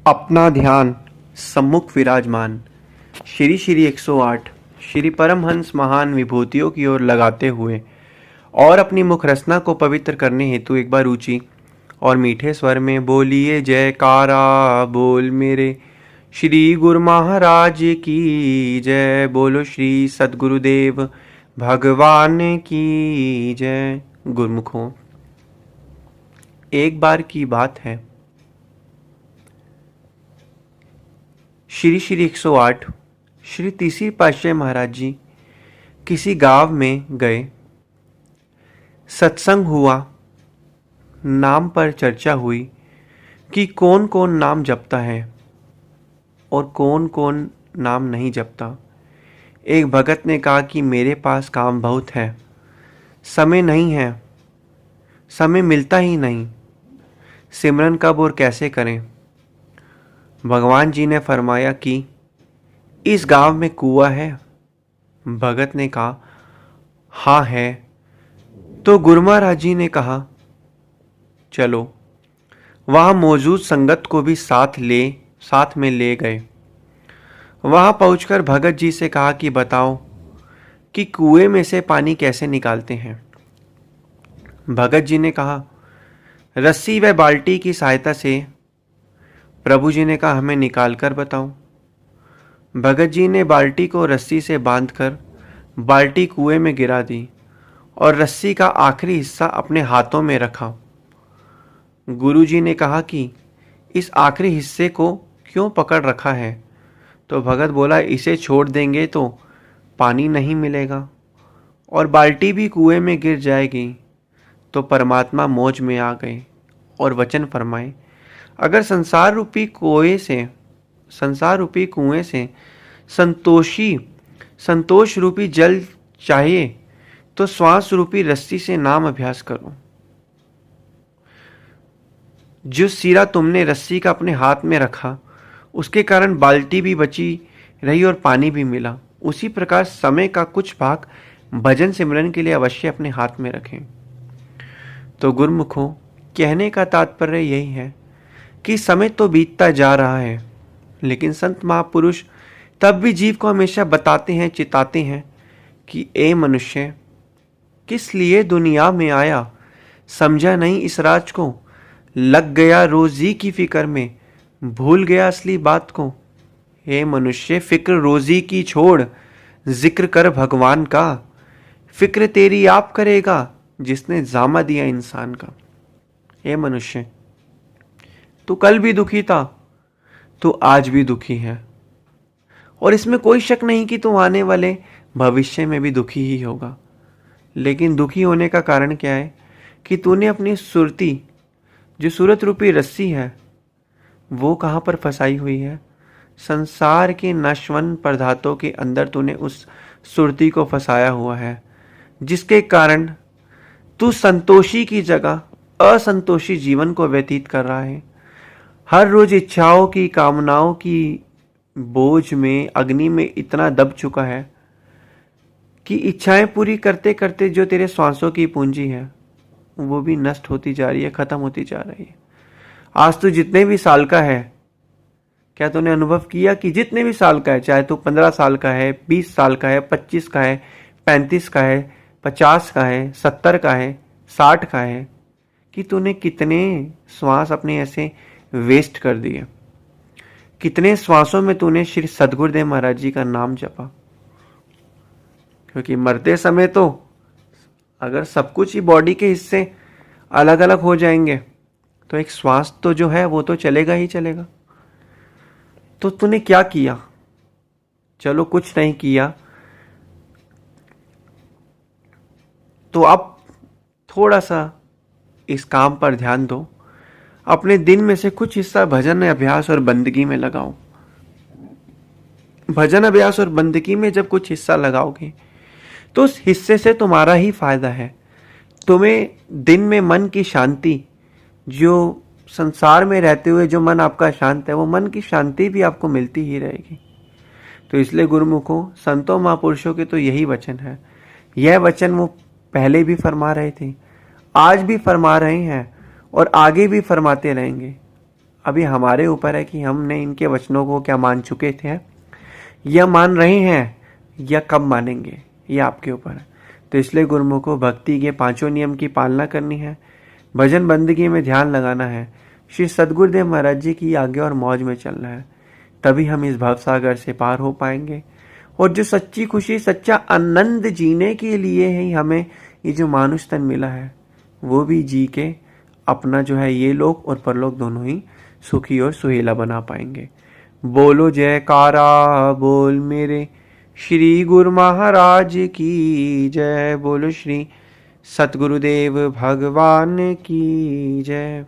अपना ध्यान सम्मुख विराजमान श्री श्री 108 श्री परमहंस महान विभूतियों की ओर लगाते हुए और अपनी मुख रचना को पवित्र करने हेतु एक बार ऊंची और मीठे स्वर में बोलिए जयकारा बोल मेरे श्री गुरु महाराज की जय। बोलो श्री सद्गुरुदेव भगवान की जय। गुरुमुखों, एक बार की बात है, श्री श्री 108 श्री तीसरी पातशाही महाराज जी किसी गांव में गए। सत्संग हुआ, नाम पर चर्चा हुई कि कौन कौन नाम जपता है और कौन कौन नाम नहीं जपता। एक भगत ने कहा कि मेरे पास काम बहुत है, समय नहीं है, समय मिलता ही नहीं, सिमरन कब और कैसे करें। भगवान जी ने फरमाया कि इस गांव में कुआं है। भगत ने कहा हाँ है। तो गुरु महाराज जी ने कहा चलो। वहाँ मौजूद संगत को भी साथ में ले गए। वहाँ पहुंचकर भगत जी से कहा कि बताओ कि कुएं में से पानी कैसे निकालते हैं। भगत जी ने कहा रस्सी व बाल्टी की सहायता से। प्रभु जी ने कहा हमें निकाल कर बताओ। भगत जी ने बाल्टी को रस्सी से बांधकर बाल्टी कुएं में गिरा दी और रस्सी का आखिरी हिस्सा अपने हाथों में रखा। गुरु जी ने कहा कि इस आखिरी हिस्से को क्यों पकड़ रखा है। तो भगत बोला इसे छोड़ देंगे तो पानी नहीं मिलेगा और बाल्टी भी कुएं में गिर जाएगी। तो परमात्मा मौज में आ गए और वचन फरमाए अगर संसार रूपी कुएं से संतोष रूपी जल चाहिए तो श्वास रूपी रस्सी से नाम अभ्यास करो। जो सिरा तुमने रस्सी का अपने हाथ में रखा उसके कारण बाल्टी भी बची रही और पानी भी मिला। उसी प्रकार समय का कुछ भाग भजन सिमरन के लिए अवश्य अपने हाथ में रखें। तो गुरुमुखों, कहने का तात्पर्य यही है कि समय तो बीतता जा रहा है, लेकिन संत महापुरुष तब भी जीव को हमेशा बताते हैं, चिताते हैं कि ए मनुष्य, किस लिए दुनिया में आया, समझा नहीं इस राज को, लग गया रोजी की फिक्र में, भूल गया असली बात को। हे मनुष्य, फिक्र रोजी की छोड़, जिक्र कर भगवान का। फिक्र तेरी आप करेगा जिसने जामा दिया इंसान का। हे मनुष्य, तू कल भी दुखी था, तू आज भी दुखी है और इसमें कोई शक नहीं कि तू आने वाले भविष्य में भी दुखी ही होगा। लेकिन दुखी होने का कारण क्या है कि तूने अपनी सुरती, जो सूरत रूपी रस्सी है, वो कहाँ पर फंसाई हुई है। संसार के नश्वन पदार्थों के अंदर तूने उस सुरती को फंसाया हुआ है, जिसके कारण तू संतोषी की जगह असंतोषी जीवन को व्यतीत कर रहा है। हर रोज इच्छाओं की, कामनाओं की बोझ में, अग्नि में इतना दब चुका है कि इच्छाएं पूरी करते करते जो तेरे श्वासों की पूंजी है वो भी नष्ट होती जा रही है, खत्म होती जा रही है। आज तू जितने भी साल का है, क्या तूने अनुभव किया कि जितने भी साल का है, चाहे तू 15 साल का है, 20 साल का है, 25 का है, 35 का है, 50 का है, 70 का है, 60 का है, कि तूने कितने श्वास अपने ऐसे वेस्ट कर दिए। कितने श्वासों में तूने श्री सद्गुरुदेव महाराज जी का नाम जपा। क्योंकि मरते समय तो अगर सब कुछ ही बॉडी के हिस्से अलग अलग हो जाएंगे तो एक श्वास तो जो है वो तो चलेगा ही चलेगा। तो तूने क्या किया? चलो कुछ नहीं किया तो अब थोड़ा सा इस काम पर ध्यान दो। अपने दिन में से कुछ हिस्सा भजन अभ्यास और बंदगी में लगाओ। भजन अभ्यास और बंदगी में जब कुछ हिस्सा लगाओगे तो उस हिस्से से तुम्हारा ही फायदा है। तुम्हें दिन में मन की शांति, जो संसार में रहते हुए जो मन आपका शांत है, वो मन की शांति भी आपको मिलती ही रहेगी। तो इसलिए गुरुमुखों, संतों, महापुरुषों के तो यही वचन है। यह वचन वो पहले भी फरमा रहे थे, आज भी फरमा रहे हैं और आगे भी फरमाते रहेंगे। अभी हमारे ऊपर है कि हमने इनके वचनों को क्या मान चुके थे या मान रहे हैं या कब मानेंगे, ये आपके ऊपर है। तो इसलिए गुरुमुख को भक्ति के 5 नियम की पालना करनी है, भजन बंदगी में ध्यान लगाना है, श्री सद्गुरुदेव महाराज जी की आज्ञा और मौज में चलना है, तभी हम इस भवसागर से पार हो पाएंगे। और जो सच्ची खुशी, सच्चा आनंद जीने के लिए ही हमें ये जो मानुष तन मिला है, वो भी जी के अपना जो है ये लोक और परलोक दोनों ही सुखी और सुहेला बना पाएंगे। बोलो जयकारा बोल मेरे श्री गुरु महाराज की जय। बोलो श्री सतगुरुदेव भगवान की जय।